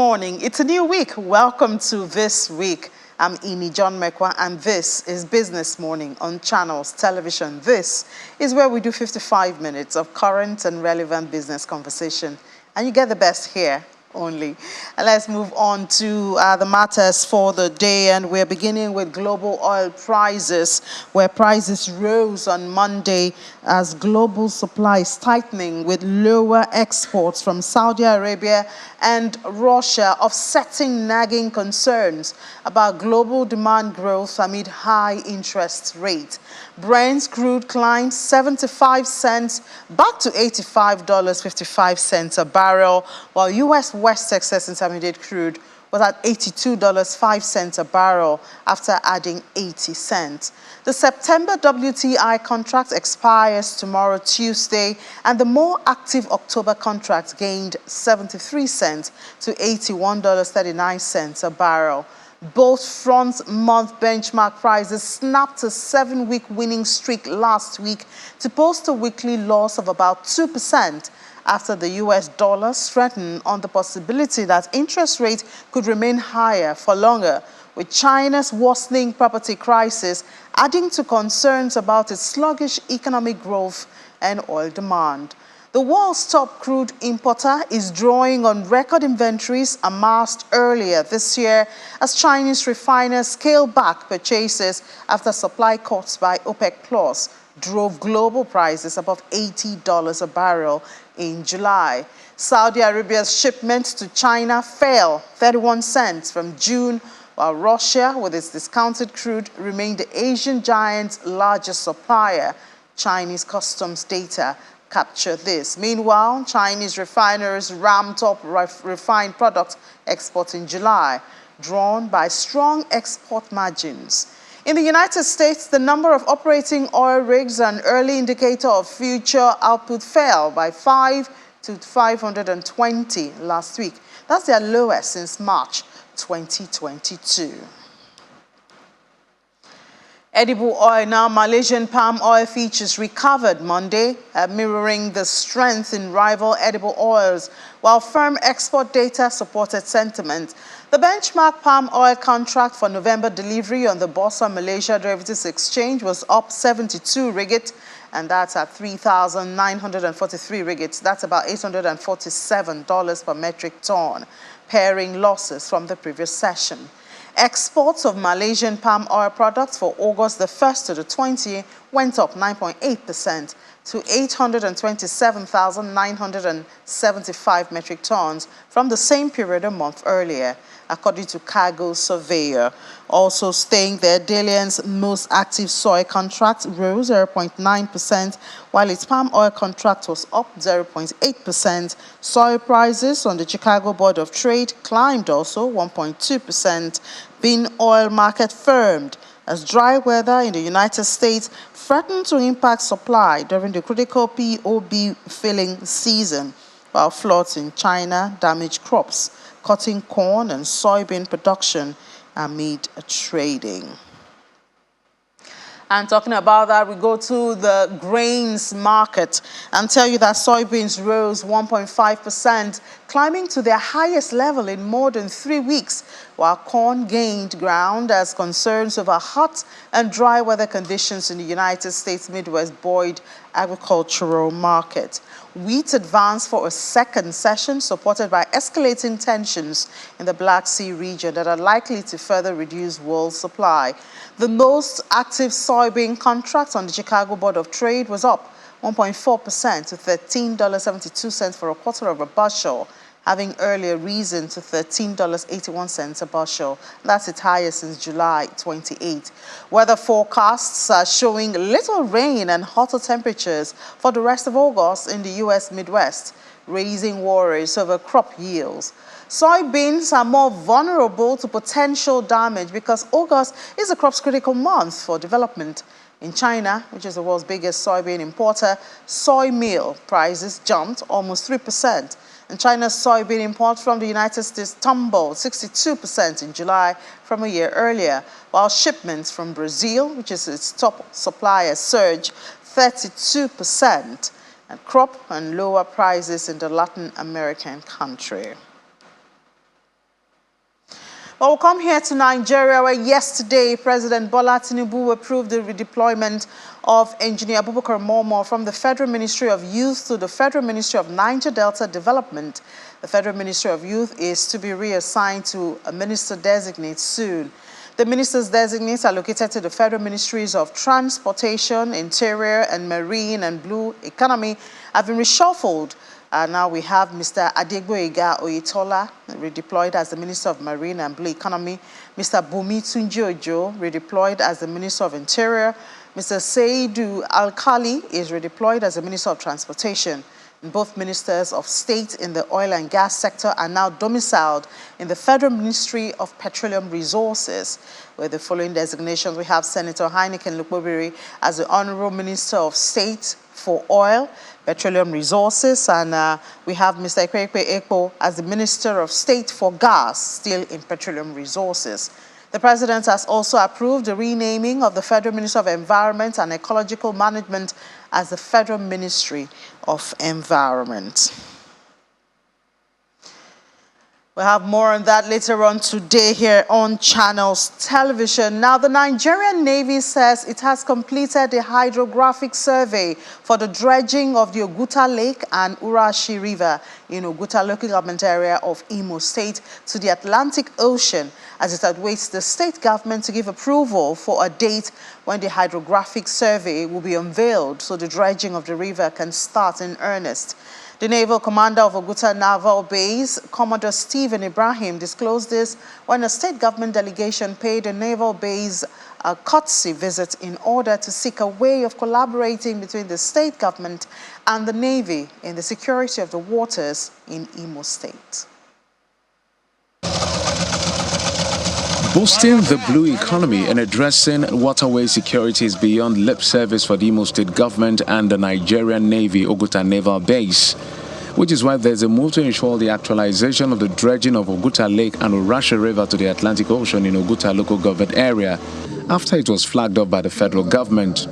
morning. It's a new week. Welcome to This Week. I'm Ini John Mekwa, and this is Business Morning on Channels Television. This is where we do 55 minutes of current and relevant business conversation, and you get the best here only. And let's move on to the matters for the day, and we're beginning with global oil prices, where prices rose on Monday as global supply is tightening, with lower exports from Saudi Arabia and Russia offsetting nagging concerns about global demand growth amid high interest rates. Brent crude climbed 75 cents back to $85.55 a barrel, while U.S. West Texas Intermediate crude was at $82.05 a barrel after adding 80 cents. The September WTI contract expires tomorrow, Tuesday, and the more active October contract gained 73 cents to $81.39 a barrel. Both front-month benchmark prices snapped a 7-week winning streak last week to post a weekly loss of about 2% after the U.S. dollar strengthened on the possibility that interest rates could remain higher for longer, with China's worsening property crisis adding to concerns about its sluggish economic growth and oil demand. The world's top crude importer is drawing on record inventories amassed earlier this year as Chinese refiners scale back purchases after supply cuts by OPEC Plus drove global prices above $80 a barrel in July. Saudi Arabia's shipments to China fell 31 cents from June, while Russia, with its discounted crude, remained the Asian giant's largest supplier. Chinese customs data capture this. Meanwhile, Chinese refiners ramped up refined product exports in July, drawn by strong export margins. In the United States, the number of operating oil rigs, an early indicator of future output, fell by 5 to 520 last week. That's their lowest since March 2022. Edible oil now. Malaysian palm oil futures recovered Monday, mirroring the strength in rival edible oils, while firm export data supported sentiment. The benchmark palm oil contract for November delivery on the Bursa Malaysia Derivatives Exchange was up 72 ringgit, and that's at 3,943 ringgit. That's about $847 per metric ton, pairing losses from the previous session. Exports of Malaysian palm oil products for August the 1st to the 20th went up 9.8% to 827,975 metric tons from the same period a month earlier, according to Cargo Surveyor. Also staying there, Dalian's most active soy contract rose 0.9%, while its palm oil contract was up 0.8%. Soy prices on the Chicago Board of Trade climbed also 1.2%. Bean oil market firmed as dry weather in the United States threatened to impact supply during the critical POB filling season, while floods in China damaged crops, cutting corn and soybean production amid trading. And talking about that, we go to the grains market and tell you that soybeans rose 1.5%, climbing to their highest level in more than 3 weeks, while corn gained ground as concerns over hot and dry weather conditions in the United States Midwest buoyed agricultural market. Wheat advanced for a second session, supported by escalating tensions in the Black Sea region that are likely to further reduce world supply. The most active soybean contract on the Chicago Board of Trade was up 1.4% to $13.72 for a quarter of a bushel, having earlier risen to $13.81 a bushel. That's its highest since July 28. Weather forecasts are showing little rain and hotter temperatures for the rest of August in the U.S. Midwest, raising worries over crop yields. Soybeans are more vulnerable to potential damage because August is the crop's critical month for development. In China, which is the world's biggest soybean importer, soy meal prices jumped almost 3%. And China's soybean imports from the United States tumbled 62% in July from a year earlier, while shipments from Brazil, which is its top supplier, surged 32%, and crop and lower prices in the Latin American country. Well, we'll come here to Nigeria, where yesterday President Bola Tinubu approved the redeployment of Engineer Abubakar Momo from the Federal Ministry of Youth to the Federal Ministry of Niger Delta Development. The Federal Ministry of Youth is to be reassigned to a minister designate soon. The ministers designates are located to the Federal Ministries of Transportation, Interior and Marine and Blue Economy have been reshuffled. Now we have Mr. Adegboyega Oyetola redeployed as the Minister of Marine and Blue Economy, Mr. Bumi Tunji-Ojo redeployed as the Minister of Interior, Mr. Seidu Alkali is redeployed as the Minister of Transportation. Both ministers of state in the oil and gas sector are now domiciled in the Federal Ministry of Petroleum Resources. With the following designations, we have Senator Heineken Lukbobiri as the Honorable Minister of State for Oil, Petroleum Resources, and we have Mr. Ekweekwe Ekpo as the Minister of State for Gas, still in Petroleum Resources. The President has also approved the renaming of the Federal Ministry of Environment and Ecological Management as the Federal Ministry of Environment. We'll have more on that later on today here on Channels Television. Now, the Nigerian Navy says it has completed a hydrographic survey for the dredging of the Oguta Lake and Urashi River in Oguta local government area of Imo State to the Atlantic Ocean, as it awaits the state government to give approval for a date when the hydrographic survey will be unveiled so the dredging of the river can start in earnest. The Naval Commander of Oguta Naval Base, Commodore Stephen Ibrahim, disclosed this when a state government delegation paid a naval base a courtesy visit in order to seek a way of collaborating between the state government and the Navy in the security of the waters in Imo State. Boosting the blue economy and addressing waterway security is beyond lip service for the Imo State government and the Nigerian Navy Oguta Naval Base, which is why there's a move to ensure the actualization of the dredging of Oguta Lake and Urashi River to the Atlantic Ocean in Oguta local government area after it was flagged up by the federal government.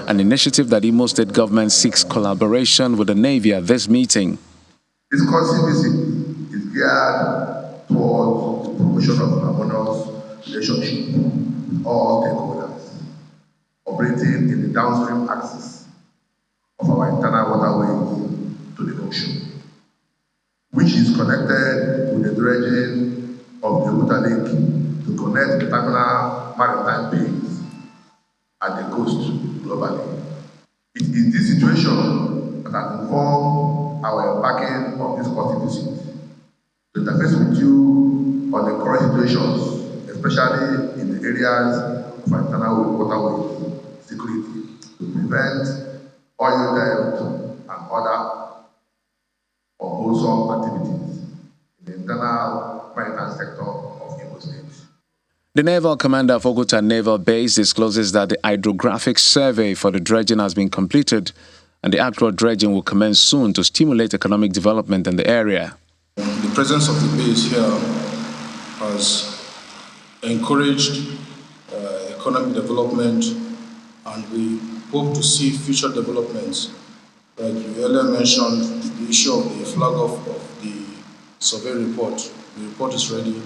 An initiative that Imo State government seeks collaboration with the Navy at this meeting. This visit is geared towards the promotion of harmonious relationship with all stakeholders operating in the downstream axis of our internal waterways to the ocean, which is connected with the dredging of the Oguta Lake to connect the terminal maritime base at the coast globally. It is this situation that has informed our embarking on this visit to interface with you on the current situations, especially in the areas of internal waterways security, to prevent oil theft and other unwholesome activities in the internal maritime sector of Imo State. The Naval Commander of Oguta Naval Base discloses that the hydrographic survey for the dredging has been completed and the actual dredging will commence soon to stimulate economic development in the area. The presence of the base here has encouraged economic development, and we hope to see future developments. Like you earlier mentioned, the issue of the flag off of the survey report. The report is ready,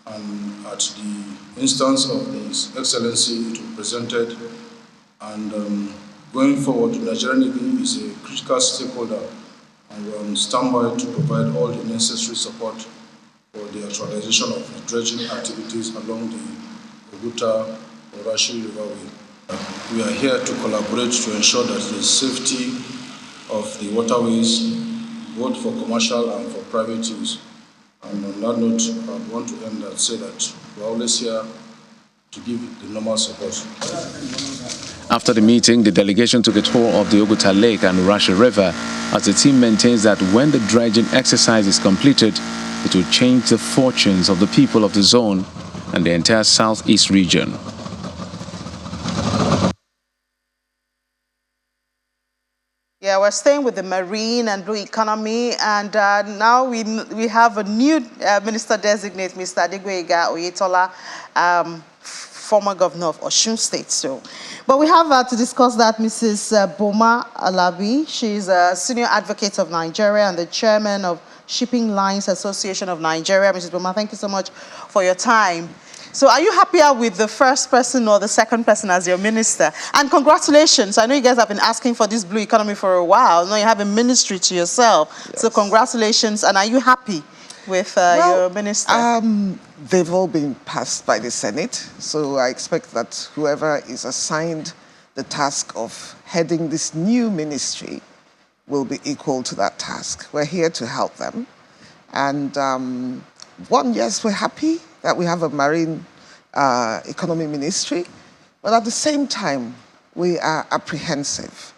and at the instance of His Excellency, it will be presented. And going forward, the Nigerian Navy is a critical stakeholder, and we're on standby to provide all the necessary support for the actualization of the dredging activities along the Oguta-Urashi Riverway. We are here to collaborate to ensure that the safety of the waterways, both for commercial and for private use. And on that note, I want to end and say that we're always here to give the normal support. After the meeting, the delegation took a tour of the Oguta Lake and Urashi River, as the team maintains that when the dredging exercise is completed, it will change the fortunes of the people of the zone and the entire southeast region. Yeah, we're staying with the marine and blue economy, and now we have a new minister designate, Mr. Adegboyega Oyetola, former governor of Osun State. So, but we have to discuss that Mrs. Boma Alabi. She's a senior advocate of Nigeria and the chairman of Shipping Lines Association of Nigeria. Mrs. Boma, thank you so much for for your time. So are you happier with the first person or the second person as your minister? And congratulations. I know you guys have been asking for this blue economy for a while. Now you have a ministry to yourself. Yes. So congratulations. And are you happy with your minister? They've all been passed by the Senate. So I expect that whoever is assigned the task of heading this new ministry will be equal to that task. We're here to help them. And yes, we're happy that we have a marine economy ministry, but at the same time, we are apprehensive.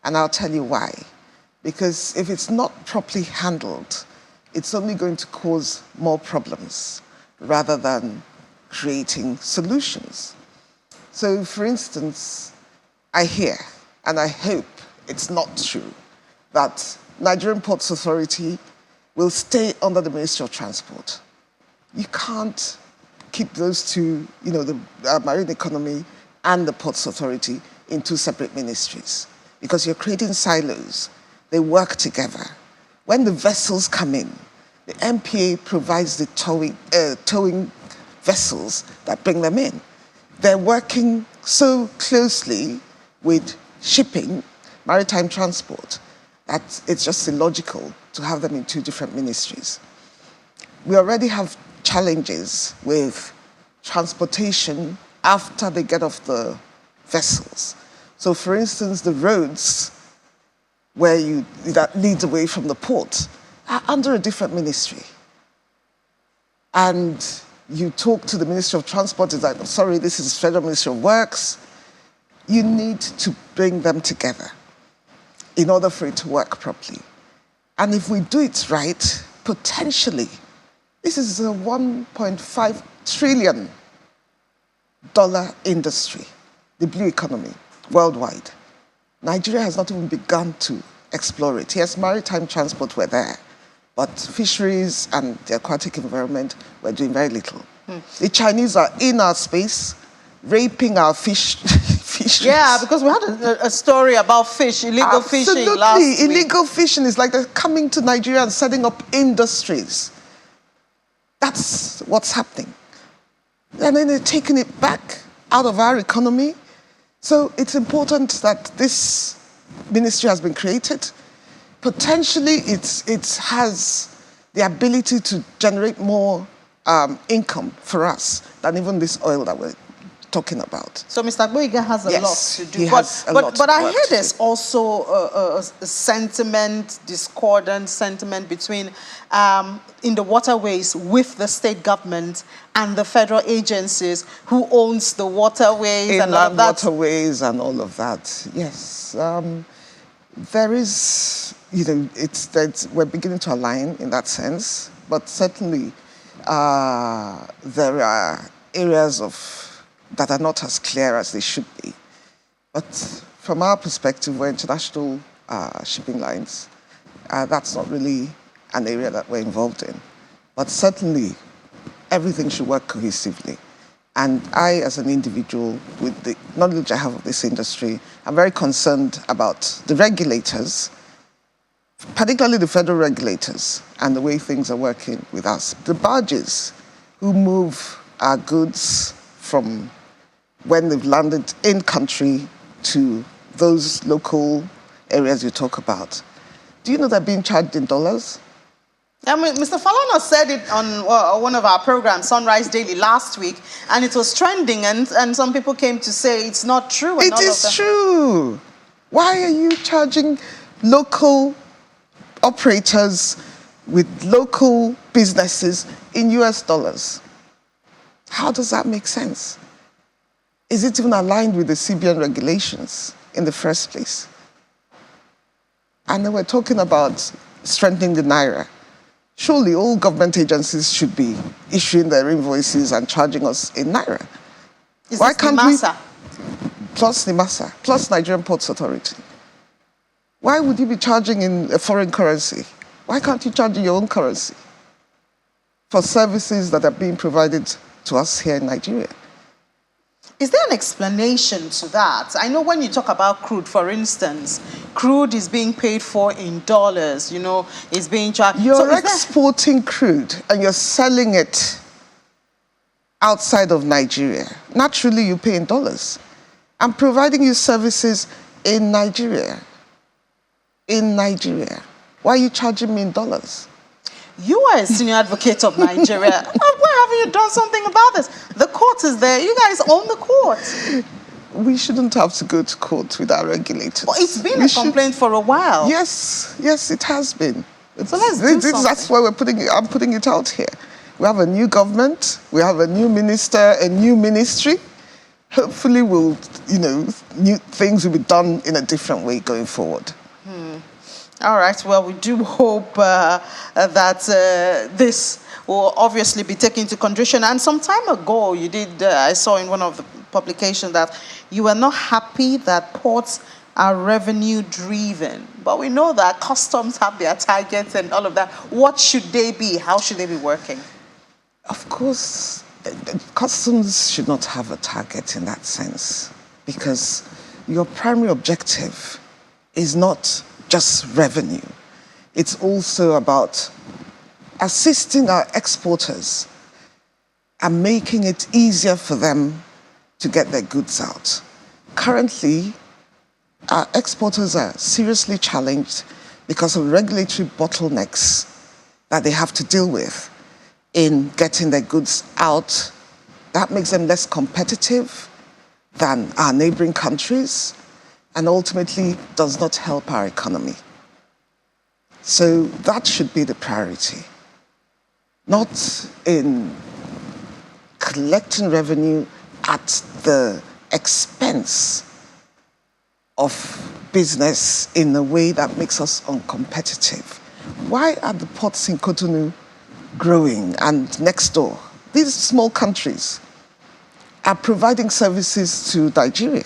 And I'll tell you why. Because if it's not properly handled, it's only going to cause more problems rather than creating solutions. So, for instance, I hear, and I hope it's not true, that Nigerian Ports Authority will stay under the Ministry of Transport. You can't keep those two, the marine economy and the Ports Authority in two separate ministries because you're creating silos. They work together. When the vessels come in, the MPA provides the towing vessels that bring them in. They're working so closely with shipping, maritime transport, that it's just illogical to have them in two different ministries. We already have challenges with transportation after they get off the vessels. So, for instance, the roads that leads away from the port are under a different ministry. And you talk to the Ministry of Transport, it's like, sorry, this is Federal Ministry of Works. You need to bring them together in order for it to work properly. And if we do it right, potentially, this is a $1.5 trillion industry, the blue economy, worldwide. Nigeria has not even begun to explore it. Yes, maritime transport were there, but fisheries and the aquatic environment were doing very little. The Chinese are in our space, raping our fisheries. Yeah, because we had a story about illegal fishing last week. Absolutely, illegal fishing is like they're coming to Nigeria and setting up industries. That's what's happening. And then they're taking it back out of our economy. So it's important that this ministry has been created. Potentially, it has the ability to generate more income for us than even this oil that we're talking about. So Mr. Boyega has a lot to do. But I hear there's also a sentiment, discordant sentiment between in the waterways with the state government and the federal agencies who owns the waterways and all of that. Waterways and all of that. Yes. There is, we're beginning to align in that sense, but certainly there are areas that are not as clear as they should be. But from our perspective, we're international shipping lines. That's not really an area that we're involved in. But certainly, everything should work cohesively. And I, as an individual, with the knowledge I have of this industry, I'm very concerned about the regulators, particularly the federal regulators, and the way things are working with us. The barges who move our goods from when they've landed in country to those local areas you talk about. Do you know they're being charged in dollars? I mean, Mr. Falana said it on one of our programs, Sunrise Daily, last week, and it was trending, and some people came to say it's not true. It is true. Why are you charging local operators with local businesses in US dollars? How does that make sense? Is it even aligned with the CBN regulations in the first place? And then we're talking about strengthening the Naira. Surely all government agencies should be issuing their invoices and charging us in Naira. Why can't NIMASA? Plus NIMASA, plus Nigerian Ports Authority. Why would you be charging in a foreign currency? Why can't you charge in your own currency for services that are being provided to us here in Nigeria? Is there an explanation to that? I know when you talk about crude, for instance, crude is being paid for in dollars, it's being charged. You're exporting crude and you're selling it outside of Nigeria, naturally you pay in dollars. I'm providing you services in Nigeria. In Nigeria. Why are you charging me in dollars? You are a senior advocate of Nigeria. Why haven't you done something about this? The court is there. You guys own the court. We shouldn't have to go to court with our regulators. Well, it's been a complaint for a while. Yes, it has been. So let's do something. That's why I'm putting it out here. We have a new government. We have a new minister, a new ministry. Hopefully, new things will be done in a different way going forward. All right. Well, we do hope that this will obviously be taken into consideration. And some time ago, you did, I saw in one of the publications that you were not happy that ports are revenue driven. But we know that customs have their targets and all of that. What should they be? How should they be working? Of course, customs should not have a target in that sense, because your primary objective is not just revenue. It's also about assisting our exporters and making it easier for them to get their goods out. Currently, our exporters are seriously challenged because of regulatory bottlenecks that they have to deal with in getting their goods out. That makes them less competitive than our neighboring countries, and ultimately does not help our economy. So that should be the priority. Not in collecting revenue at the expense of business in a way that makes us uncompetitive. Why are the ports in Cotonou growing and next door? These small countries are providing services to Nigeria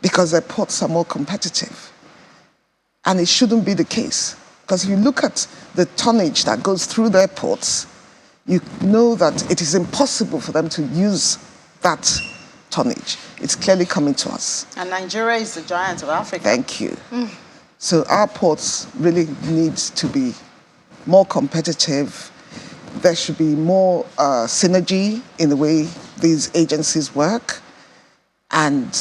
because their ports are more competitive. And it shouldn't be the case. Because if you look at the tonnage that goes through their ports, you know that it is impossible for them to use that tonnage. It's clearly coming to us. And Nigeria is the giant of Africa. Thank you. So our ports really need to be more competitive. There should be more synergy in the way these agencies work, and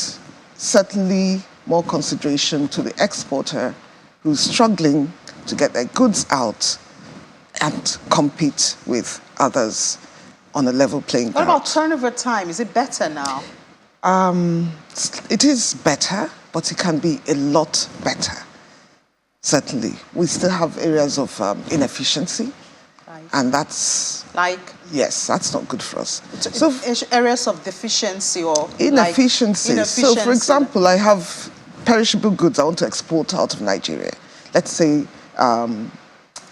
certainly more consideration to the exporter who's struggling to get their goods out and compete with others on a level playing What ground. about turnover time? Is it better now? It is better, but it can be a lot better. Certainly. We still have areas of inefficiency, and that's... Like? Yes, that's not good for us. So areas of deficiency or... Inefficiency. Like So, for example, I have perishable goods I want to export out of Nigeria. Let's say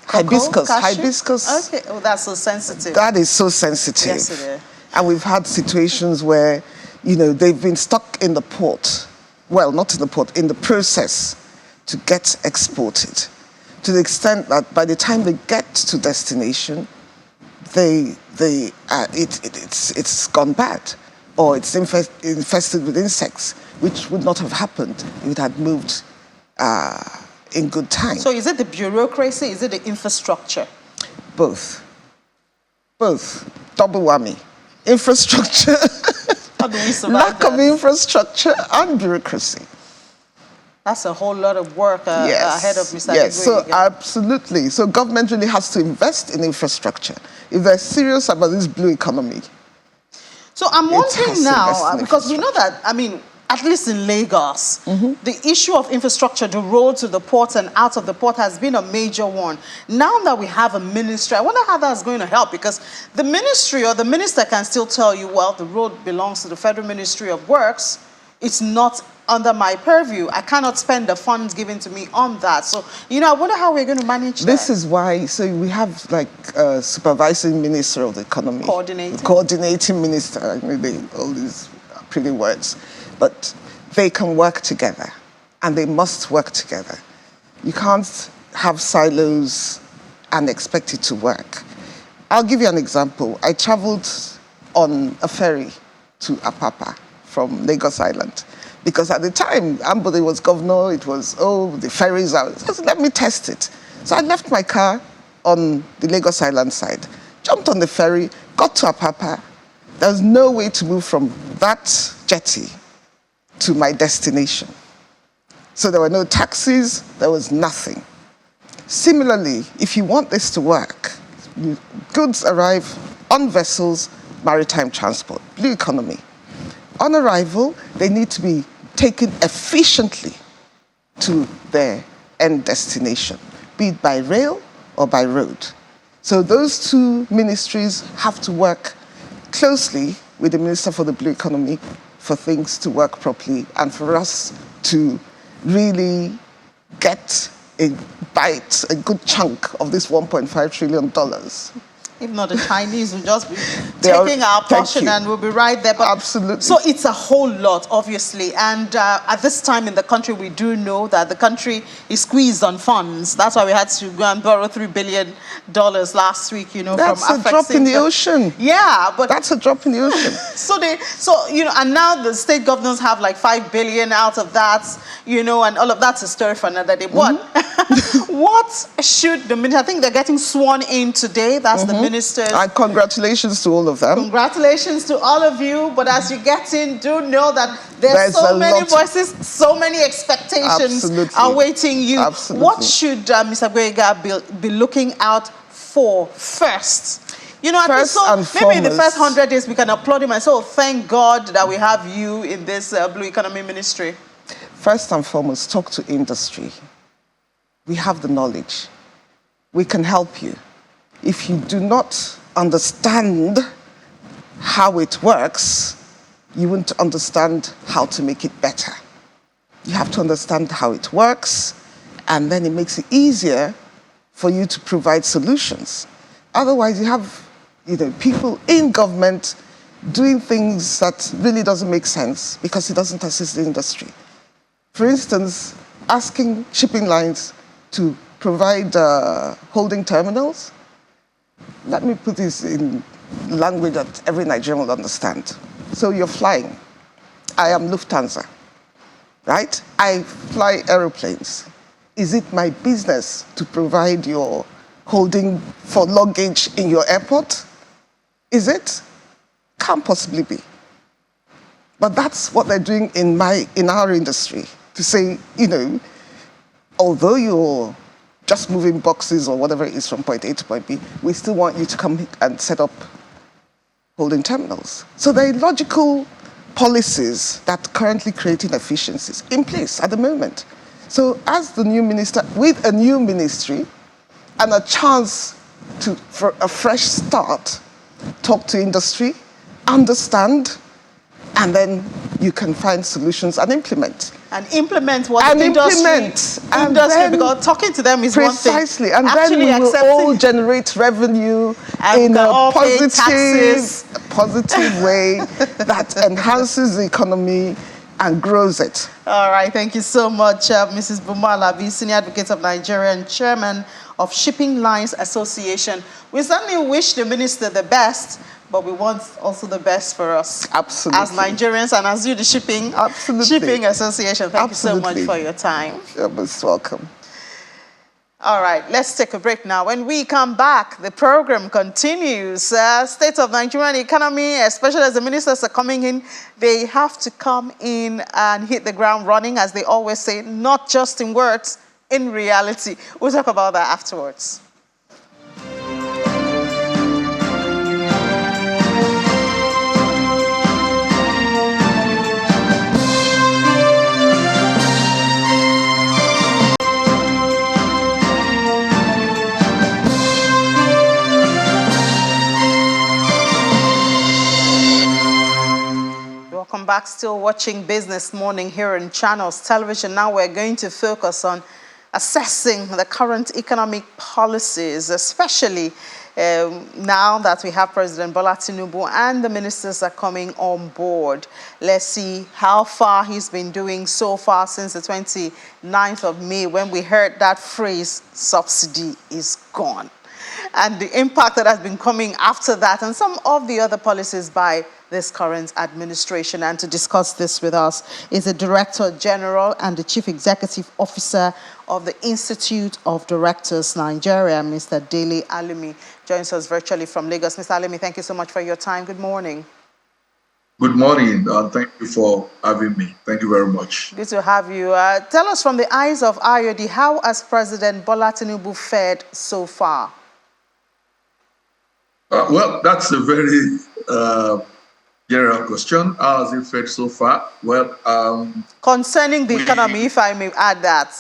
hibiscus. Cashew? Hibiscus. Okay, oh, that's so sensitive. That is so sensitive. Yes, it is. And we've had situations where, they've been stuck in the port. Well, not in the port, in the process to get exported. To the extent that by the time they get to destination, it's gone bad, or it's infested with insects, which would not have happened if it had moved in good time. So is it the bureaucracy? Is it the infrastructure? Both. Double whammy. Infrastructure. How do we survive Lack that? of infrastructure and bureaucracy. That's a whole lot of work ahead of Mr. Yes, so again. absolutely. So government really has to invest in infrastructure if they're serious about this blue economy. So I'm wondering has to invest now, in because we know that, at least in Lagos, the issue of infrastructure, the road to the port and out of the port has been a major one. Now that we have a ministry, I wonder how that's going to help, because the ministry or the minister can still tell you, well, the road belongs to the Federal Ministry of Works. It's not under my purview. I cannot spend the funds given to me on that. So, I wonder how we're going to manage that. This is why, so we have like a supervising minister of the economy. Coordinating minister, all these pretty words. But they can work together, and they must work together. You can't have silos and expect it to work. I'll give you an example. I traveled on a ferry to Apapa from Lagos Island, because at the time, Ambode was governor, it was, the ferries are, I said, let me test it. So I left my car on the Lagos Island side, jumped on the ferry, got to Apapa, There's no way to move from that jetty to my destination. So there were no taxis, there was nothing. Similarly, if you want this to work, goods arrive on vessels, maritime transport, blue economy. On arrival, they need to be taken efficiently to their end destination, be it by rail or by road. So those two ministries have to work closely with the Minister for the Blue Economy for things to work properly and for us to really get a bite, a good chunk of this $1.5 trillion. If not, the Chinese will just be taking our portion and we'll be right there. But absolutely. So it's a whole lot, obviously. And at this time in the country, we do know that the country is squeezed on funds. That's why we had to go and borrow $3 billion last week, you know, that's from a drop in the ocean. Yeah, but that's a drop in the ocean. So you know, and now the state governors have like $5 billion out of that, you know, and all of that's a story for another day. What? What should the minister? I think they're getting sworn in today. That's the ministers. And congratulations to all of them. Congratulations to all of you. But as you get in, do know that there's so many voices, so many expectations awaiting you. Absolutely. What should Mr. Gwega be looking out for first? You know, first and maybe in the foremost, first 100 days we can applaud him and say, oh, thank God that we have you in this Blue Economy Ministry. First and foremost, talk to industry. We have the knowledge. We can help you. If you do not understand how it works, you won't understand how to make it better. You have to understand how it works, and then it makes it easier for you to provide solutions. Otherwise, you have people in government doing things that really doesn't make sense because it doesn't assist the industry. For instance, asking shipping lines to provide holding terminals. Let me put this in language that every Nigerian will understand. So you're flying. I am Lufthansa, right? I fly aeroplanes. Is it my business to provide your holding for luggage in your airport? Is it? Can't possibly be. But that's what they're doing in our industry, to say, although you're just moving boxes or whatever it is from point A to point B, we still want you to come and set up holding terminals. So there are logical policies that currently create inefficiencies in place at the moment. So as the new minister, with a new ministry and a chance for a fresh start, talk to industry, understand, and then you can find solutions and implement. And implement what the industry, because talking to them is one thing. Precisely, and then we will all generate revenue in a positive way that enhances the economy and grows it. All right, thank you so much, Mrs. Buma Alabi, Senior Advocate of Nigeria and Chairman of Shipping Lines Association. We certainly wish the minister the best, but we want also the best for us. Absolutely. As Nigerians and as you, the Shipping Association. Thank you so much for your time. You're most welcome. All right, let's take a break now. When we come back, the program continues. State of Nigerian economy, especially as the ministers are coming in, they have to come in and hit the ground running, as they always say, not just in words, in reality. We'll talk about that afterwards. Welcome back. Still watching Business Morning here on Channels Television. Now we're going to focus on assessing the current economic policies, especially now that we have President Bola Tinubu and the ministers are coming on board. Let's see how far he's been doing so far since the 29th of May, when we heard that phrase, subsidy is gone, and the impact that has been coming after that, and some of the other policies by this current administration. And to discuss this with us is the Director General and the Chief Executive Officer of the Institute of Directors Nigeria, Mr. Dele Alimi, joins us virtually from Lagos. Mr. Alimi, thank you so much for your time. Good morning. Good morning. Thank you for having me. Thank you very much. Good to have you. Tell us from the eyes of IOD, how has President Bola Tinubu fared so far? Well, that's a very general question. How has it fared so far? Well, concerning the economy, if I may add that.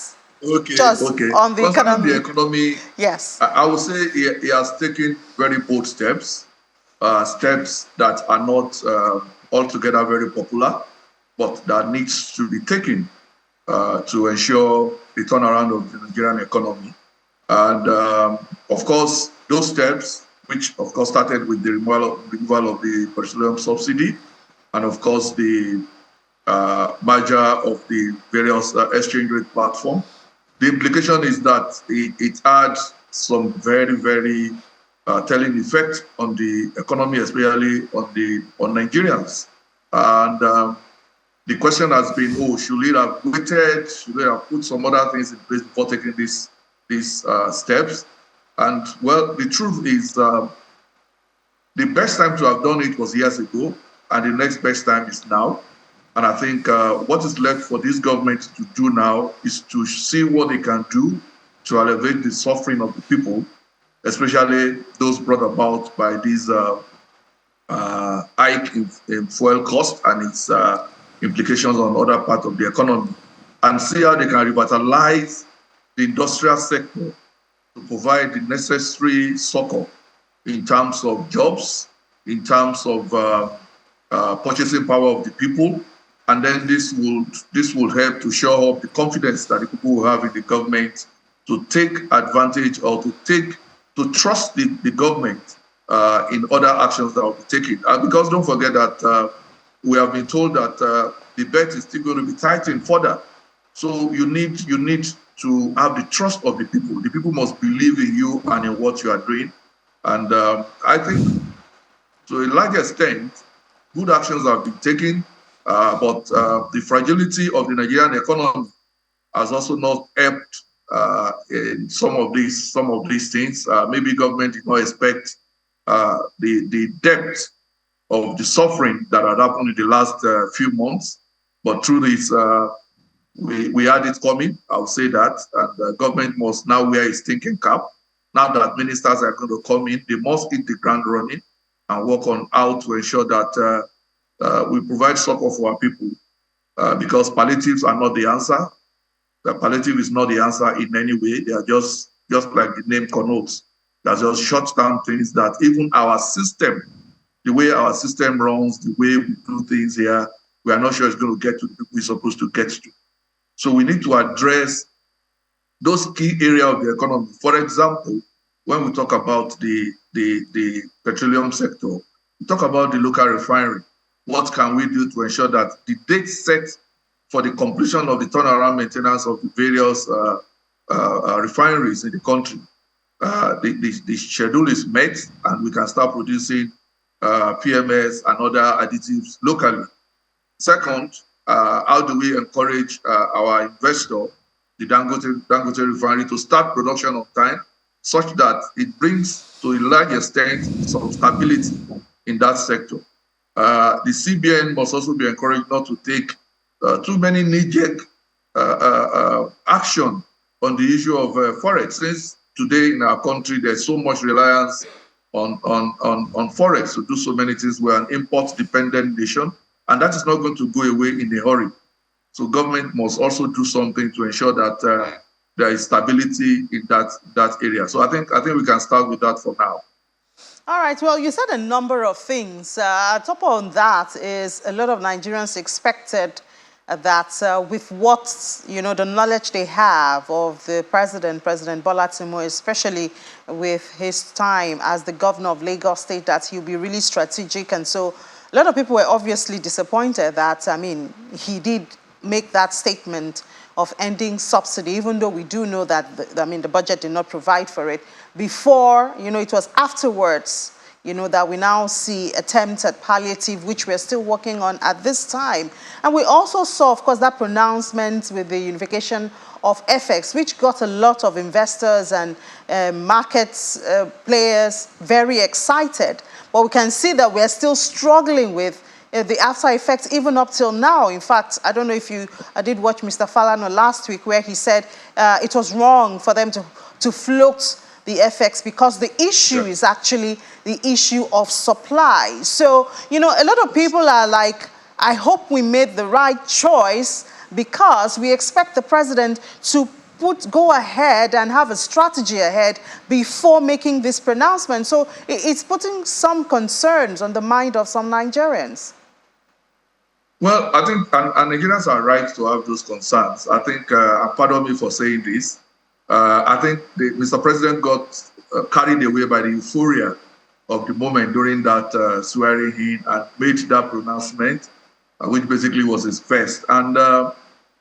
Okay. On the Concerning economy. the economy, yes. I would say he has taken very bold steps, steps that are not altogether very popular, but that needs to be taken to ensure the turnaround of the Nigerian economy. And of course, those steps, which of course started with the removal of the petroleum subsidy, and of course the merger of the various exchange rate platform. The implication is that it had some very, very telling effect on the economy, especially on Nigerians. And the question has been, should we have waited? Should we have put some other things in place before taking these steps? And well, the truth is, the best time to have done it was years ago, and the next best time is now. And I think what is left for this government to do now is to see what they can do to alleviate the suffering of the people, especially those brought about by this hike in fuel cost and its implications on other parts of the economy, and see how they can revitalize the industrial sector to provide the necessary succor in terms of jobs, in terms of purchasing power of the people. And then this will help to show up the confidence that the people will have in the government to take advantage or to trust the government in other actions that will be taken. Because don't forget that we have been told that the bet is still going to be tightened further. So you need to have the trust of the people. The people must believe in you and in what you are doing. And I think to a large extent, good actions have been taken. But the fragility of the Nigerian economy has also not helped in some of these things. Maybe government did not expect the depth of the suffering that had happened in the last few months. But through this, we had it coming. I'll say that, and the government must now wear its thinking cap. Now that ministers are going to come in, they must hit the ground running and work on how to ensure that we provide support for our people, because palliatives are not the answer. The palliative is not the answer in any way. They are just like the name connotes. They're just short-term things that even our system, the way our system runs, the way we do things here, we are not sure it's going to get to the people we're supposed to get to. So we need to address those key areas of the economy. For example, when we talk about the petroleum sector, we talk about the local refinery. What can we do to ensure that the date set for the completion of the turnaround maintenance of the various refineries in the country, the schedule is met and we can start producing PMS and other additives locally. Second, how do we encourage our investor, the Dangote refinery, to start production on time, such that it brings to a large extent some stability in that sector. The CBN must also be encouraged not to take too many knee-jerk action on the issue of forex. Since today in our country there's so much reliance on forex to do so many things. We're an import-dependent nation, and that is not going to go away in a hurry. So government must also do something to ensure that there is stability in that area. So I think we can start with that for now. All right. Well, you said a number of things. Top on that is a lot of Nigerians expected that with what, the knowledge they have of the President Bola Tinubu, especially with his time as the governor of Lagos State, that he'll be really strategic. And so a lot of people were obviously disappointed that, he did make that statement of ending subsidy, even though we do know that, the budget did not provide for it. Before, it was afterwards, that we now see attempts at palliative, which we're still working on at this time. And we also saw, of course, that pronouncement with the unification of FX, which got a lot of investors and markets players very excited. But we can see that we're still struggling with, the after effects even up till now. In fact, I don't know if I did watch Mr. Falano last week where he said it was wrong for them to float the FX because the issue is actually the issue of supply. So, a lot of people are like, I hope we made the right choice because we expect the president to go ahead and have a strategy ahead before making this pronouncement. So it's putting some concerns on the mind of some Nigerians. Well, I think and Nigerians are right to have those concerns. I think, and pardon me for saying this, I think Mr. President got carried away by the euphoria of the moment during that swearing in and made that pronouncement, which basically was his first. And,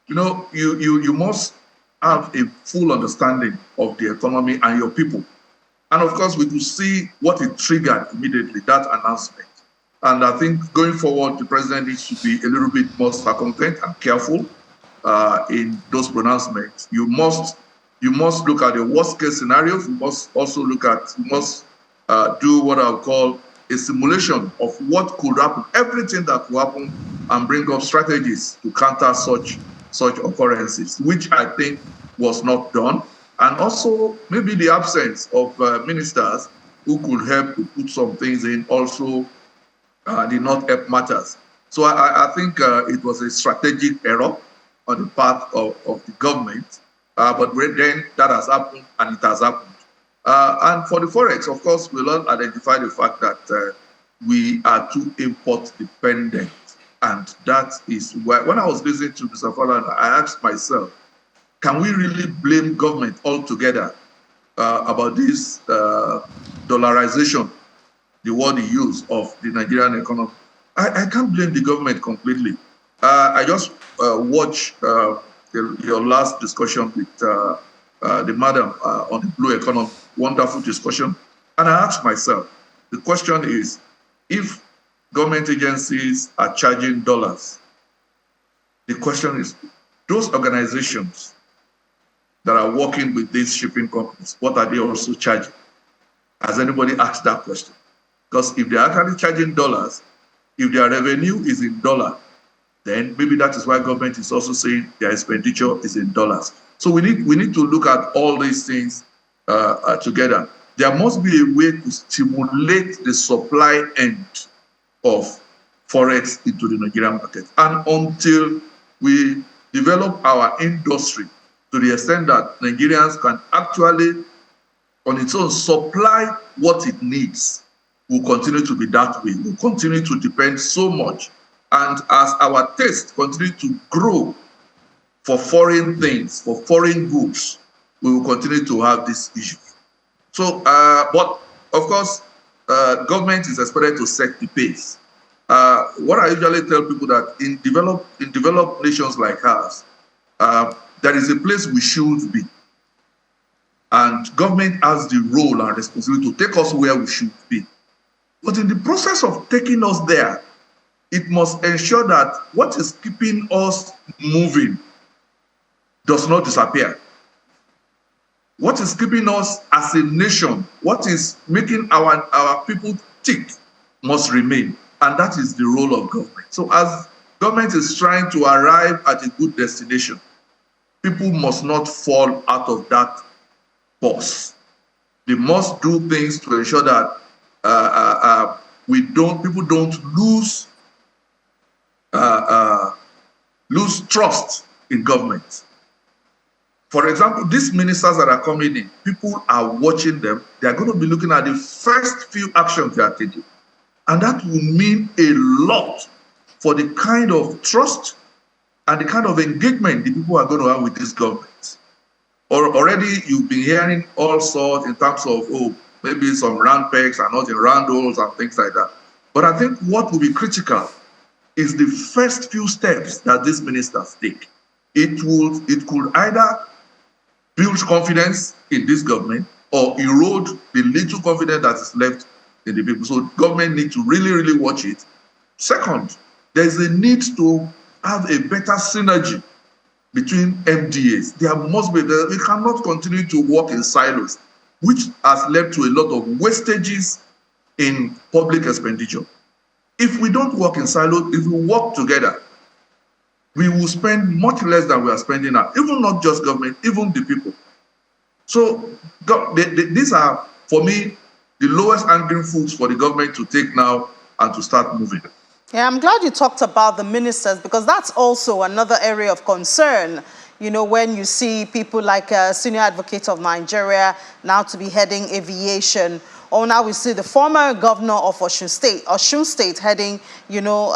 you must have a full understanding of the economy and your people. And of course, we could see what it triggered immediately, that announcement. And I think going forward, the president needs to be a little bit more circumspect and careful in those pronouncements. You must look at the worst case scenarios. You must also do what I'll call a simulation of what could happen, everything that could happen, and bring up strategies to counter such occurrences, which I think was not done. And also maybe the absence of ministers who could help to put some things in also did not help matters. So I think it was a strategic error on the part of the government. But then that has happened, and it has happened. And for the Forex, of course, we'll all identify the fact that we are too import dependent. And that is why, when I was listening to Mr. Falana, I asked myself, can we really blame government altogether about this dollarization, the word he used, of the Nigerian economy? I can't blame the government completely. I just watched your last discussion with the madam on the blue economy, wonderful discussion. And I asked myself, the question is, if government agencies are charging dollars, the question is, those organizations that are working with these shipping companies, what are they also charging? Has anybody asked that question? Because if they are actually charging dollars, if their revenue is in dollar, then maybe that is why government is also saying their expenditure is in dollars. So we need to look at all these things together. There must be a way to stimulate the supply end of Forex into the Nigerian market. And until we develop our industry to the extent that Nigerians can actually, on its own, supply what it needs, will continue to be that way. We'll continue to depend so much. And as our taste continue to grow for foreign things, for foreign goods, we will continue to have this issue. So, but of course, government is expected to set the pace. What I usually tell people that in developed nations like ours, there is a place we should be. And government has the role and responsibility to take us where we should be. But in the process of taking us there, it must ensure that what is keeping us moving does not disappear. What is keeping us as a nation, what is making our people tick, must remain. And that is the role of government. So as government is trying to arrive at a good destination, people must not fall out of that bus. They must do things to ensure that people don't lose trust in government. For example, these ministers that are coming in, people are watching them. They are going to be looking at the first few actions they are taking. And that will mean a lot for the kind of trust and the kind of engagement the people are going to have with this government. Or already you've been hearing all sorts in terms of, maybe some round pegs are not in round holes and things like that. But I think what will be critical is the first few steps that these ministers take. It could either build confidence in this government or erode the little confidence that is left in the people. So government needs to really, really watch it. Second, there's a need to have a better synergy between MDAs. There must be, we cannot continue to work in silos, which has led to a lot of wastages in public expenditure. If we don't work in silos, if we work together, we will spend much less than we are spending now. Even not just government, even the people. So these are, for me, the lowest hanging fruits for the government to take now and to start moving. Yeah, I'm glad you talked about the ministers, because that's also another area of concern. You know, when you see people like Senior Advocate of Nigeria now to be heading aviation, or now we see the former governor of Osun State heading, you know,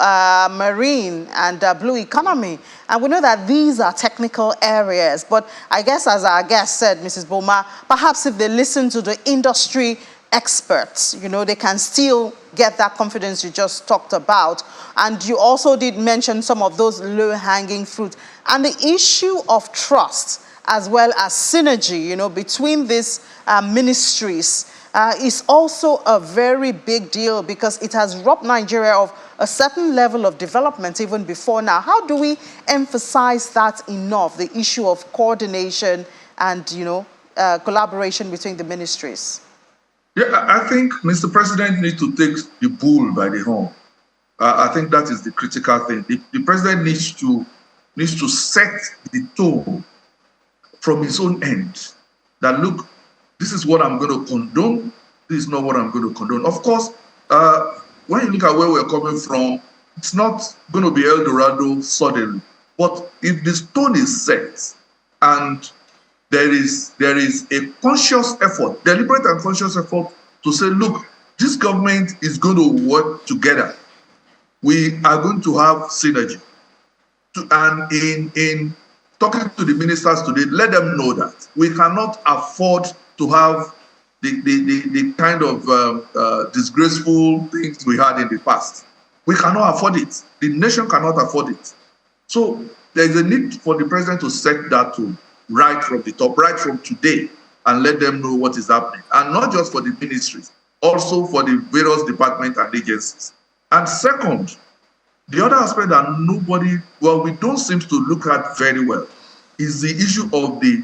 marine and blue economy. And we know that these are technical areas. But I guess, as our guest said, Mrs. Boma, perhaps if they listen to the industry experts, you know, they can still get that confidence you just talked about. And you also did mention some of those low-hanging fruit. And the issue of trust, as well as synergy, you know, between these ministries is also a very big deal, because it has robbed Nigeria of a certain level of development even before now. How do we emphasize that enough, the issue of coordination and, you know, collaboration between the ministries? Yeah, I think Mr. President needs to take the bull by the horn. I think that is the critical thing. The president needs to set the tone from his own end. That, look, this is what I'm going to condone. This is not what I'm going to condone. Of course, when you look at where we're coming from, it's not going to be El Dorado suddenly. But if the tone is set and there is a conscious effort, deliberate and conscious effort to say, look, this government is going to work together. We are going to have synergy. And in talking to the ministers today, let them know that we cannot afford to have the kind of disgraceful things we had in the past. We cannot afford it. The nation cannot afford it. So there is a need for the president to set that tone right from the top, right from today, and let them know what is happening. And not just for the ministries, also for the various departments and agencies. And second, the other aspect that we don't seem to look at very well is the issue of the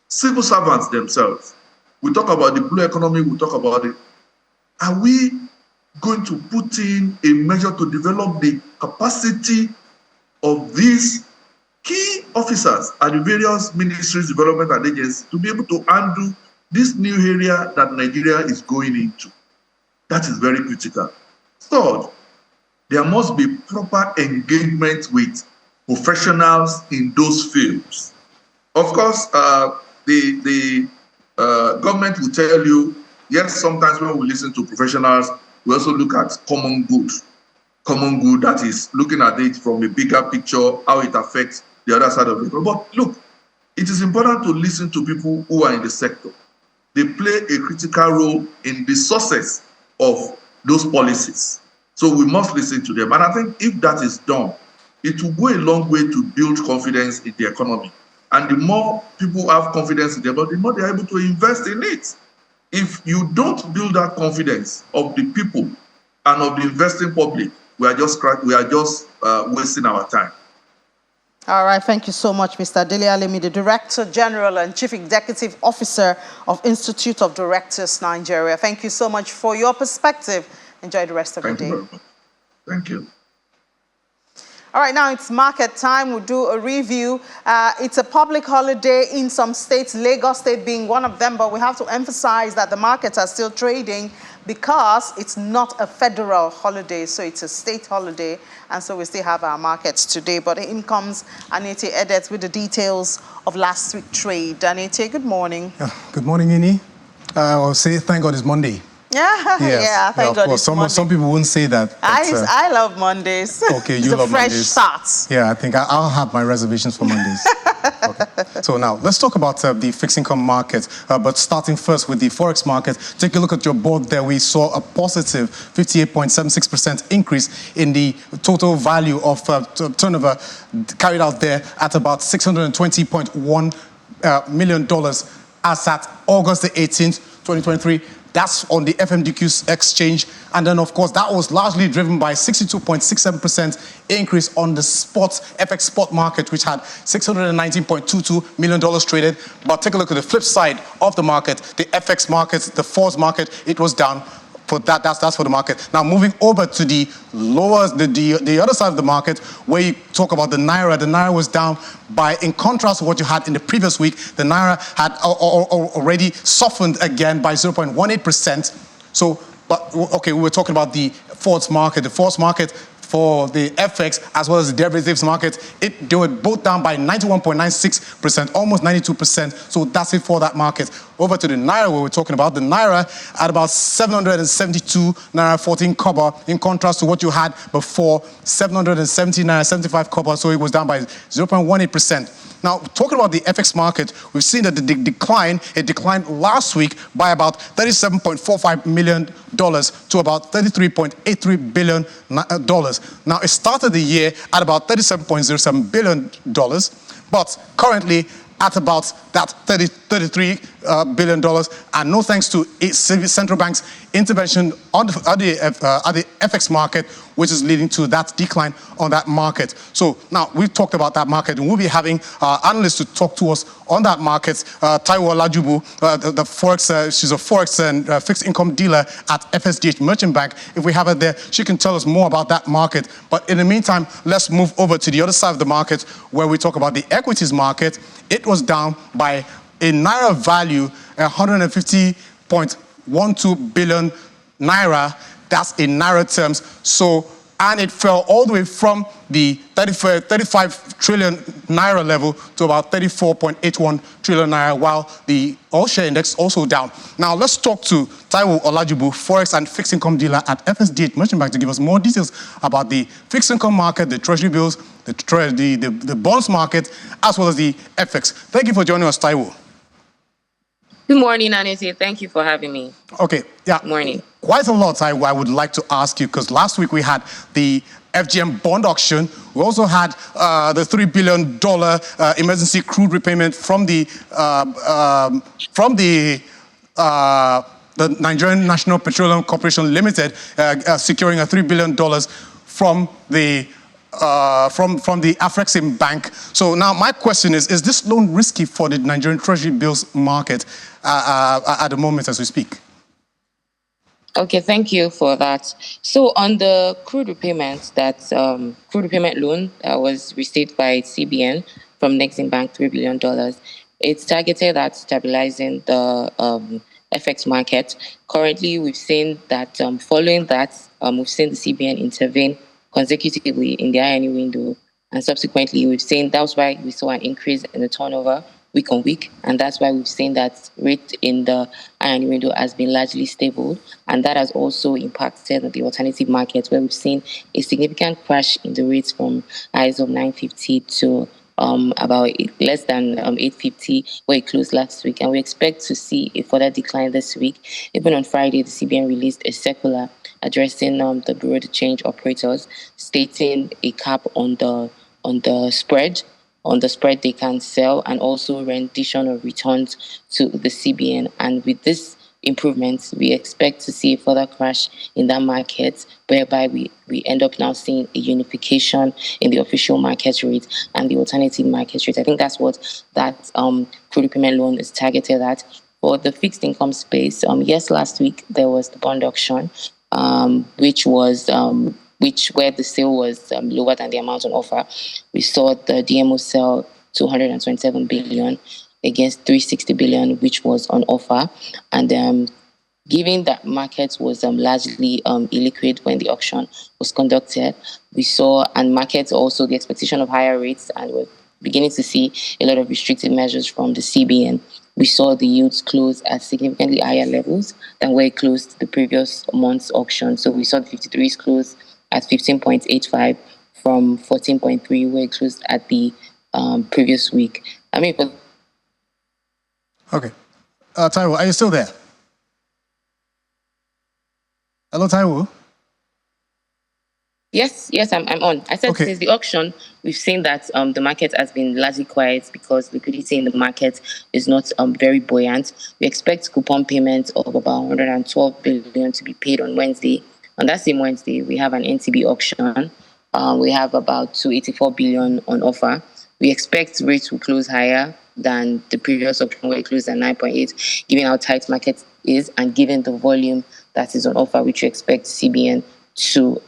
civil servants themselves. We talk about the blue economy, we talk about it. Are we going to put in a measure to develop the capacity of these key officers at the various ministries, development and agencies to be able to handle this new area that Nigeria is going into? That is very critical. Third, there must be proper engagement with professionals in those fields. Of course, the government will tell you, yes, sometimes when we listen to professionals, we also look at common good that is looking at it from a bigger picture, how it affects the other side of it. But look, it is important to listen to people who are in the sector. They play a critical role in the success of those policies. So we must listen to them. And I think if that is done, it will go a long way to build confidence in the economy. And the more people have confidence in the economy, the more they are able to invest in it. If you don't build that confidence of the people and of the investing public, we are just wasting our time. All right, thank you so much, Mr. Dele Alimi, the Director General and Chief Executive Officer of Institute of Directors, Nigeria. Thank you so much for your perspective. Enjoy the rest of your day. Thank you very much. Thank you. All right, now it's market time. We'll do a review. It's a public holiday in some states, Lagos State being one of them, but we have to emphasize that the markets are still trading because it's not a federal holiday, so it's a state holiday, and so we still have our markets today. But in comes Anete Edet with the details of last week's trade. Anete, good morning. Good morning, Ini. I'll say thank God it's Monday. Yeah, yes. Yeah, thank God it's Monday. Some people wouldn't say that. I love Mondays. Okay, you love fresh Mondays. Starts. Yeah, I think I'll have my reservations for Mondays. Okay. So now, let's talk about the fixed income market. But starting first with the Forex market, take a look at your board there. We saw a positive 58.76% increase in the total value of turnover carried out there at about $620.1 million as at August the 18th, 2023. That's on the FMDQ exchange. And then, of course, that was largely driven by 62.67% increase on the FX spot market, which had $619.22 million traded. But take a look at the flip side of the market, the FX market, the FORS market, it was down for that. That's for the market. Now moving over to the other side of the market, where you talk about the naira. The naira was down by, in contrast to what you had in the previous week, the naira had already softened again by 0.18%. So, but okay, we were talking about the forex market. The forex market for the FX as well as the derivatives market, they were both down by 91.96%, almost 92%. So that's it for that market. Over to the naira, where we're talking about the naira at about 772 naira 14 kobo, in contrast to what you had before, 770 naira 75 kobo. So it was down by 0.18%. Now, talking about the FX market, we've seen that it declined last week by about $37.45 million to about $33.83 billion. Now, it started the year at about $37.07 billion, but currently at about that $33 billion, and no thanks to central bank's intervention on the FX market, which is leading to that decline on that market. So now we've talked about that market, and we'll be having analysts to talk to us on that market. Taiwo Olajubu, the forex, she's a forex and fixed income dealer at FSDH Merchant Bank. If we have her there, she can tell us more about that market. But in the meantime, let's move over to the other side of the market, where we talk about the equities market. It was down by a naira value, 150.12 billion naira. That's in naira terms. So, and it fell all the way from the 35 trillion naira level to about 34.81 trillion naira, while the all-share index also down. Now, let's talk to Taiwo Olajubu, forex and fixed income dealer at FSDH Merchant Bank, to give us more details about the fixed income market, the treasury bills, the bonds market, as well as the FX. Thank you for joining us, Taiwo. Good morning, Anete. Thank you for having me. Okay, yeah. Good morning. Quite a lot I would like to ask you, because last week we had the FGM bond auction. We also had the $3 billion emergency crude repayment from the Nigerian National Petroleum Corporation Limited, securing a $3 billion from the Afrexim Bank. So now my question is this loan risky for the Nigerian Treasury bills market at the moment as we speak? Okay, thank you for that. So on the crude repayment, crude repayment loan that was received by CBN from Nexim Bank, $3 billion, it's targeted at stabilizing the FX market. Currently, we've seen that following that, we've seen the CBN intervene consecutively in the INE window, and subsequently we've seen that's why we saw an increase in the turnover week on week, and that's why we've seen that rate in the INE window has been largely stable, and that has also impacted the alternative market, where we've seen a significant crash in the rates from highs of 950 to about less than 850, where it closed last week, and we expect to see a further decline this week. Even on Friday, the CBN released a circular addressing the Bureau de Change operators, stating a cap on the spread they can sell, and also rendition of returns to the CBN. And with this improvements, we expect to see a further crash in that market, whereby we end up now seeing a unification in the official market rate and the alternative market rate. I think that's what that crude repayment loan is targeted at. For the fixed income space, yes, last week there was the bond auction, where the sale was lower than the amount on offer. We saw the DMO sell 227 billion against 360 billion, which was on offer. And given that market was largely illiquid when the auction was conducted, we saw, and markets also, the expectation of higher rates, and we're beginning to see a lot of restrictive measures from the CBN. We saw the yields close at significantly higher levels than where it closed the previous month's auction. So we saw the 53s close at 15.85 from 14.3, where it closed at the previous week. Okay. Taiwo, are you still there? Hello, Taiwo? Yes, I'm on. I said, okay. Since the auction, we've seen that the market has been largely quiet because liquidity in the market is not very buoyant. We expect coupon payments of about 112 billion to be paid on Wednesday. On that same Wednesday, we have an NTB auction. We have about 284 billion on offer. We expect rates will close higher than the previous auction, where it closed at 9.8, given how tight market is and given the volume that is on offer, which we expect CBN to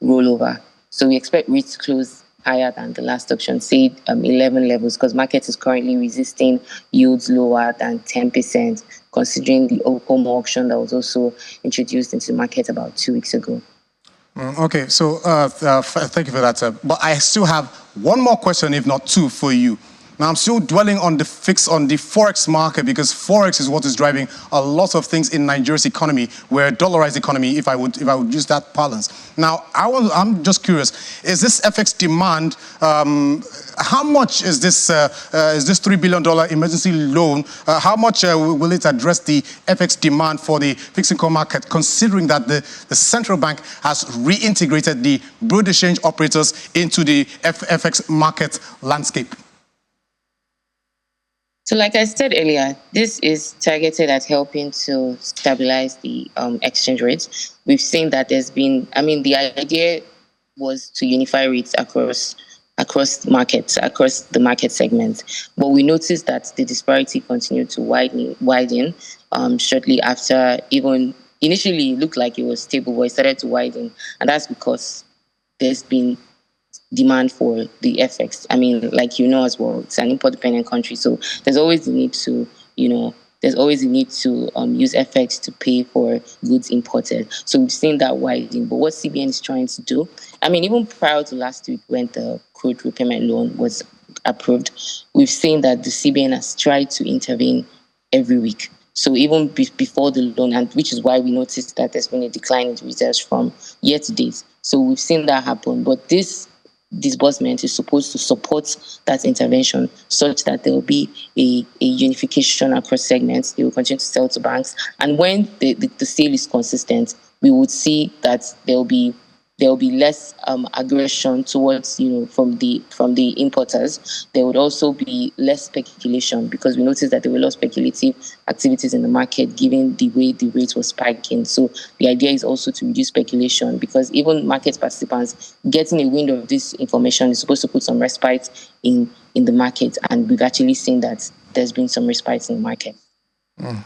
roll over. So we expect REIT to close higher than the last auction, say 11 levels, because market is currently resisting yields lower than 10%, considering the home auction that was also introduced into the market about 2 weeks ago. Okay, so thank you for that. But I still have one more question, if not two, for you. Now, I'm still dwelling on the forex market, because forex is what is driving a lot of things in Nigeria's economy. We're a dollarized economy, if I would use that balance. Now, I'm just curious: is this FX demand? How much is this $3 billion emergency loan? How much will it address the FX demand for the fixed income market, considering that the central bank has reintegrated the broad exchange operators into the FX market landscape? So like I said earlier, this is targeted at helping to stabilize the exchange rates. We've seen that there's been, the idea was to unify rates across markets, across the market segments. But we noticed that the disparity continued to widen shortly after. Even initially it looked like it was stable, but it started to widen. And that's because there's been demand for the FX. As well, it's an import-dependent country, so there's always the need to, use FX to pay for goods imported. So we've seen that widening. But what CBN is trying to do, even prior to last week when the crude repayment loan was approved, we've seen that the CBN has tried to intervene every week. So even before the loan, and which is why we noticed that there's been a decline in the reserves from year to date. So we've seen that happen. But this disbursement is supposed to support that intervention such that there will be a unification across segments. They will continue to sell to banks. And when the sale is consistent, we would see that there will be less aggression towards, from the importers. There would also be less speculation, because we noticed that there were a lot of speculative activities in the market given the way the rate was spiking. So the idea is also to reduce speculation, because even market participants getting a wind of this information is supposed to put some respite in the market. And we've actually seen that there's been some respite in the market.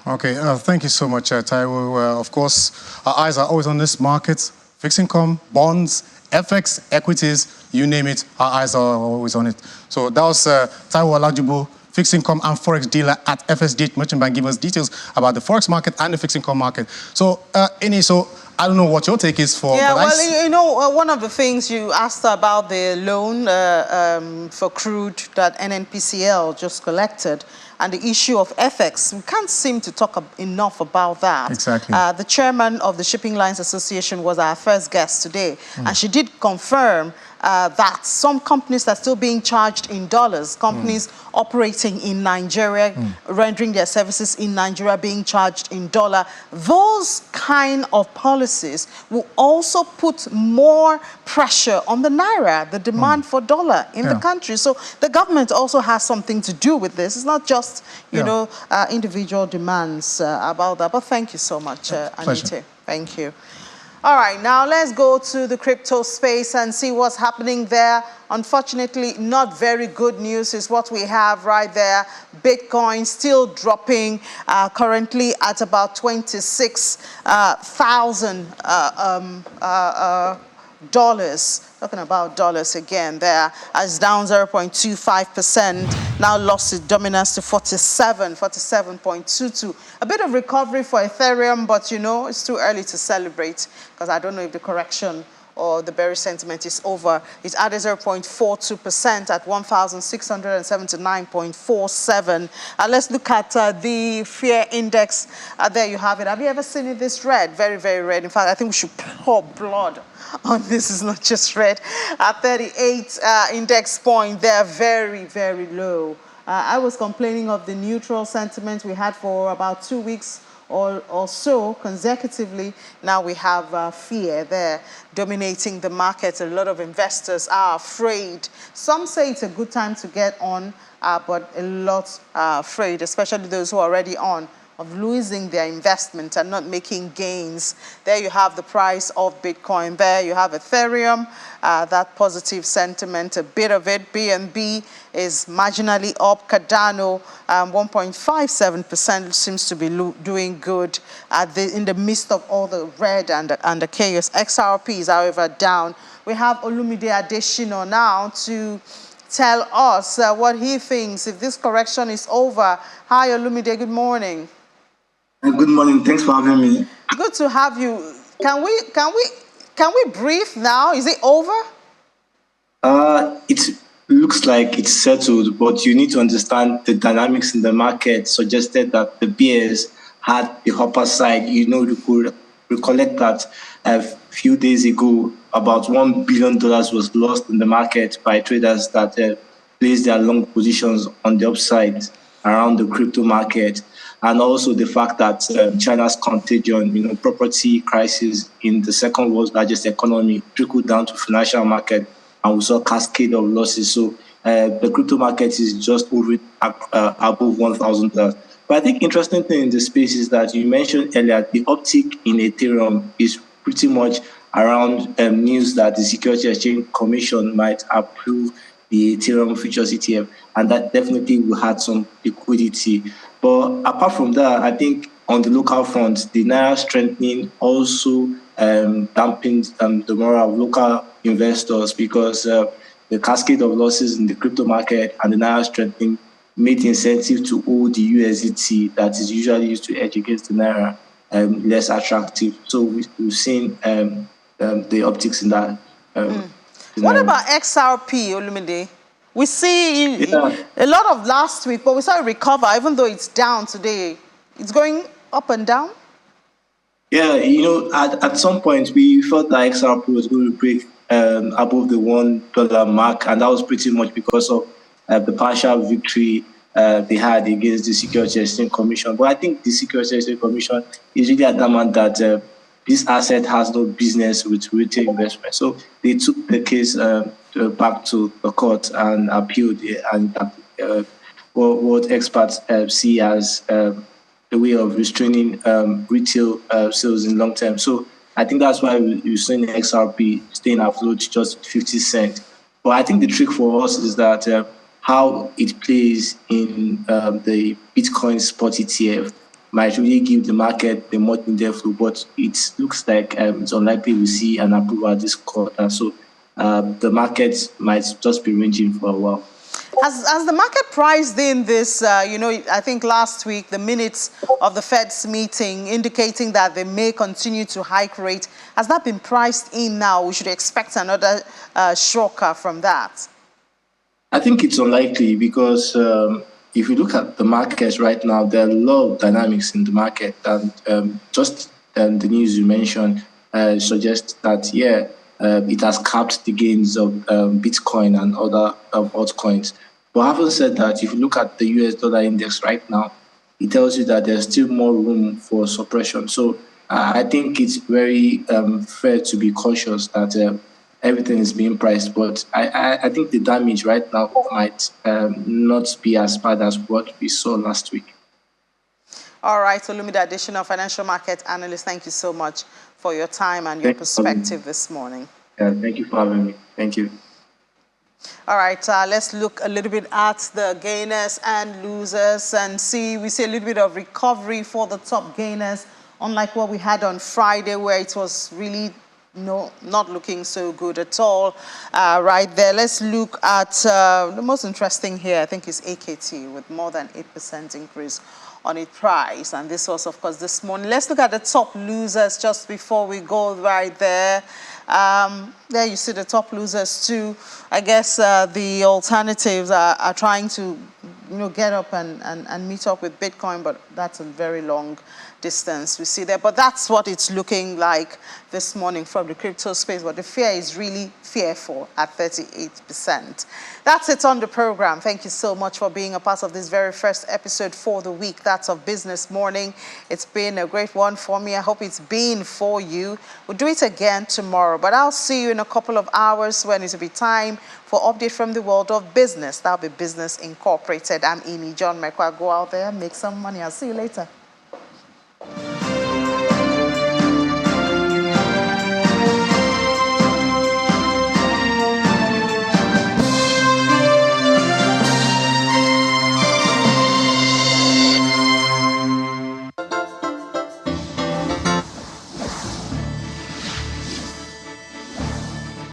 Okay, thank you so much, Taiwo. Of course, our eyes are always on this market. Fixed income, bonds, FX, equities, you name it, our eyes are always on it. So that was Taiwo Olajubo, fixed income and forex dealer at FSDH Merchant Bank, give us details about the forex market and the fixed income market. So, Ini, I don't know what your take is for. Yeah, one of the things you asked about the loan for crude that NNPCL just collected, and the issue of FX, we can't seem to talk enough about that. Exactly. The chairman of the Shipping Lines Association was our first guest today, and she did confirm that some companies are still being charged in dollars. Companies operating in Nigeria, rendering their services in Nigeria, being charged in dollar. Those kind of policies will also put more pressure on the naira, the demand for dollar in the country. So the government also has something to do with this. It's not just, individual demands about that. But thank you so much, Anita. Thank you. All right, now let's go to the crypto space and see what's happening there. Unfortunately, not very good news is what we have right there. Bitcoin still dropping, currently at about 26,000 dollars. Talking about dollars again there, as down 0.25%, now lost its dominance to 47.22. A bit of recovery for Ethereum, but it's too early to celebrate, because I don't know if the correction or the bearish sentiment is over. It's added 0.42% at 1,679.47. Let's look at the fear index. There you have it. Have you ever seen it this red? Very, very red. In fact, I think we should pour blood on this. Is not just red. At 38 index point, they're very, very low. I was complaining of the neutral sentiment we had for about 2 weeks or so consecutively. Now we have fear there dominating the market. A lot of investors are afraid. Some say it's a good time to get on, but a lot are afraid, especially those who are already on. of losing their investment and not making gains. There you have the price of Bitcoin. There you have Ethereum, that positive sentiment, a bit of it. BNB is marginally up. Cardano, 1.57% seems to be doing good in the midst of all the red and the chaos. XRP is, however, down. We have Olumide Adesina now to tell us what he thinks if this correction is over. Hi, Olumide, good morning. Good morning, thanks for having me. Good to have you. Can we breathe now? Is it over? It looks like it's settled, but you need to understand the dynamics in the market suggested that the bears had the upper side. You know, you could recollect that a few days ago, about $1 billion was lost in the market by traders that placed their long positions on the upside around the crypto market. And also the fact that China's contagion, property crisis in the second world's largest economy trickled down to financial market, and we saw a cascade of losses. So the crypto market is just over above $1,000. But I think interesting thing in the space is that you mentioned earlier, the uptick in Ethereum is pretty much around news that the Security Exchange Commission might approve the Ethereum futures ETF, and that definitely will add some liquidity. But apart from that, I think on the local front, the Naira strengthening also dampened the morale of local investors, because the cascade of losses in the crypto market and the Naira strengthening made the incentive to hold the USDT that is usually used to hedge against the Naira less attractive. So we've seen the optics in that. What about XRP, Olumide? We see a lot of last week, but we saw it recover, even though it's down today. It's going up and down? Yeah, at some point, we felt that XRP was going to break above the $1 mark, and that was pretty much because of the partial victory they had against the Security Exchange Commission. But I think the Security Exchange Commission is really adamant that this asset has no business with retail investment. So they took the case back to the court and appealed it, and what experts see as a way of restraining retail sales in long term. So I think that's why we're seeing XRP staying afloat just 50 cents. But I think the trick for us is that how it plays in the Bitcoin spot ETF might really give the market the much needed flow, but it looks like it's unlikely we see an approval this quarter. So the market might just be ranging for a while. Has the market priced in this, I think last week, the minutes of the Fed's meeting indicating that they may continue to hike rate, has that been priced in now? We should expect another shocker from that. I think it's unlikely because if you look at the markets right now, there are a lot of dynamics in the market, and just the news you mentioned suggests that, it has capped the gains of Bitcoin and other altcoins. But having said that, if you look at the US dollar index right now, it tells you that there's still more room for suppression. So I think it's very fair to be cautious that everything is being priced. But I think the damage right now might not be as bad as what we saw last week. All right, Olumide Adesina, financial market analyst, thank you so much for your time and your perspective this morning. Thank you for having me. Thank you. All right, let's look a little bit at the gainers and losers and we see a little bit of recovery for the top gainers, unlike what we had on Friday, where it was really not looking so good at all. Right there, let's look at the most interesting here, I think, is AKT with more than 8% increase on its price. And this was, of course, this morning. Let's look at the top losers just before we go right there. There you see the top losers too. I guess the alternatives are trying to get up and meet up with Bitcoin, but that's a very long distance we see there. But that's what it's looking like this morning from the crypto space. But the fear is really fearful at 38%. That's it on the program. Thank you so much for being a part of this very first episode for the week. That's of Business Morning. It's been a great one for me. I hope it's been for you. We'll do it again tomorrow, but I'll see you in a couple of hours when it'll be time for update from the world of business. That'll be Business Incorporated. I'm Amy John Mekwa. Go out there, make some money. I'll see you later.